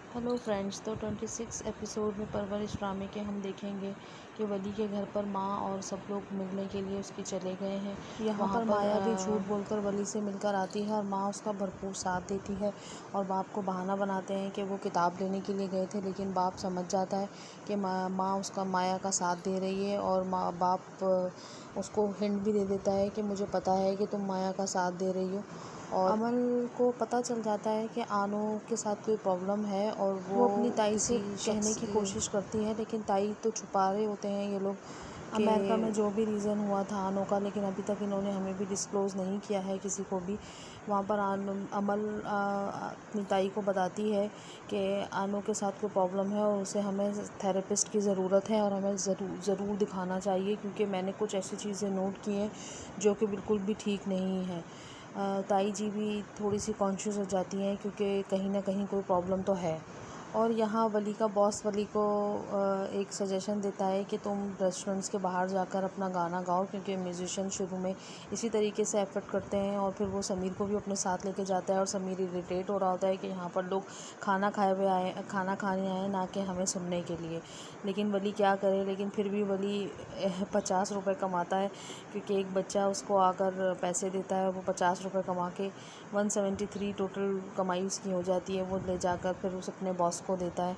Hello friends. तो 26 episode में परवरिश ड्रामे के हम देखेंगे कि वली के घर पर माँ और सब लोग मिलने के लिए उसके चले गए हैं। यहाँ पर माया भी झूठ बोलकर वली से मिलकर आती है और माँ उसका भरपूर साथ देती है और बाप को बहाना बनाते हैं कि वो किताब लेने के लिए गए थे, लेकिन बाप समझ जाता है कि माँ उसका माया का साथ दे रही है और बाप उसको हिंट भी दे देता है कि मुझे पता है कि तुम माया का साथ दे रही हो। और अमल को पता चल जाता है कि आनो के साथ कोई प्रॉब्लम है और वो अपनी ताई से कहने की कोशिश करती है, लेकिन ताई तो छुपा रहे होते हैं ये लोग अमेरिका में जो भी रीज़न हुआ था आनो का, लेकिन अभी तक इन्होंने हमें भी डिस्क्लोज़ नहीं किया है किसी को भी। वहाँ पर अमल अपनी ताई को बताती है कि आनो के साथ कोई प्रॉब्लम है और उसे हमें थेरेपिस्ट की ज़रूरत है और हमें ज़रूर दिखाना चाहिए, क्योंकि मैंने कुछ ऐसी चीज़ें नोट की हैं जो कि बिल्कुल भी ठीक नहीं है। ताई जी भी थोड़ी सी कॉन्शियस हो जाती हैं क्योंकि कहीं ना कहीं कोई प्रॉब्लम तो है। और यहाँ वली का बॉस वली को एक सजेशन देता है कि तुम रेस्टोरेंट्स के बाहर जाकर अपना गाना गाओ, क्योंकि म्यूजिशियन शुरू में इसी तरीके से एफर्ट करते हैं। और फिर वो समीर को भी अपने साथ लेके जाता है और समीर इरिटेट हो रहा होता है कि यहाँ पर लोग खाना खाने आए ना कि हमें सुनने के लिए। लेकिन वली क्या करे, लेकिन फिर भी वली 50 रुपये कमाता है, क्योंकि एक बच्चा उसको आकर पैसे देता है। वो 50 रुपये कमा के 173 टोटल कमाई उसकी हो जाती है। वो ले जाकर फिर उस अपने बॉस को देता है,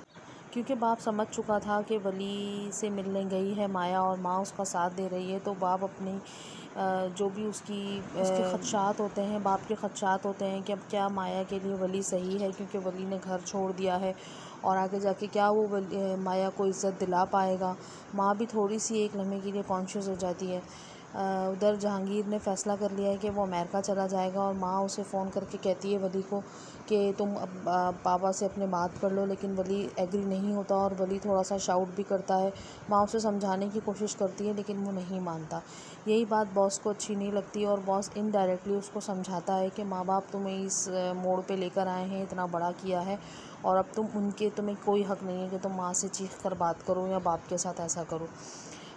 क्योंकि बाप समझ चुका था कि वली से मिलने गई है माया और माँ उसका साथ दे रही है। तो बाप अपनी जो भी उसके खदशात होते हैं, बाप के खदशात होते हैं कि अब क्या माया के लिए वली सही है, क्योंकि वली ने घर छोड़ दिया है और आगे जाके क्या वो माया को इज़्ज़त दिला पाएगा। माँ भी थोड़ी सी एक लम्हे के लिए कॉन्शियस हो जाती है। उधर जहांगीर ने फ़ैसला कर लिया है कि वो अमेरिका चला जाएगा और माँ उसे फ़ोन करके कहती है वली को कि तुम अब पापा से अपने बात कर लो, लेकिन वली एग्री नहीं होता और वली थोड़ा सा शाउट भी करता है। माँ उसे समझाने की कोशिश करती है लेकिन वो नहीं मानता। यही बात बॉस को अच्छी नहीं लगती और बॉस इनडायरेक्टली उसको समझाता है कि माँ बाप तुम्हें इस मोड़ पे लेकर आए हैं, इतना बड़ा किया है और अब तुम्हें कोई हक़ नहीं है कि तुम माँ से चीख कर बात करो या बाप के साथ ऐसा करो।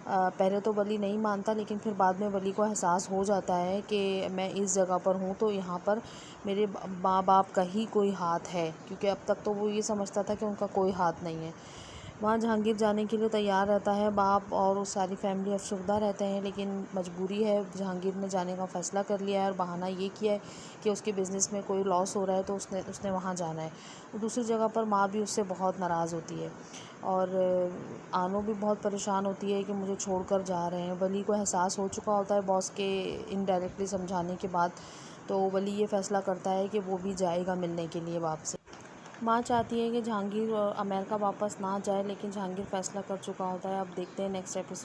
पहले तो वली नहीं मानता, लेकिन फिर बाद में वली को एहसास हो जाता है कि मैं इस जगह पर हूँ तो यहाँ पर मेरे माँ बाप का ही कोई हाथ है, क्योंकि अब तक तो वो ये समझता था कि उनका कोई हाथ नहीं है। वहाँ जहांगीर जाने के लिए तैयार रहता है बाप और उस सारी फैमिली अफसरदा रहते हैं, लेकिन मजबूरी है। जहांगीर ने जाने का फ़ैसला कर लिया है और बहाना ये किया है कि उसके बिज़नेस में कोई लॉस हो रहा है तो उसने वहाँ जाना है। और दूसरी जगह पर माँ भी उससे बहुत नाराज़ होती है और आनो भी बहुत परेशान होती है कि मुझे छोड़कर जा रहे हैं। वली को एहसास हो चुका होता है बॉस के इनडायरेक्टली समझाने के बाद, तो वली ये फ़ैसला करता है कि वो भी जाएगा मिलने के लिए बाप से। माँ चाहती है कि जहांगीर अमेरिका वापस ना जाए, लेकिन जहांगीर फ़ैसला कर चुका होता है। अब देखते हैं नेक्स्ट एपिसोड।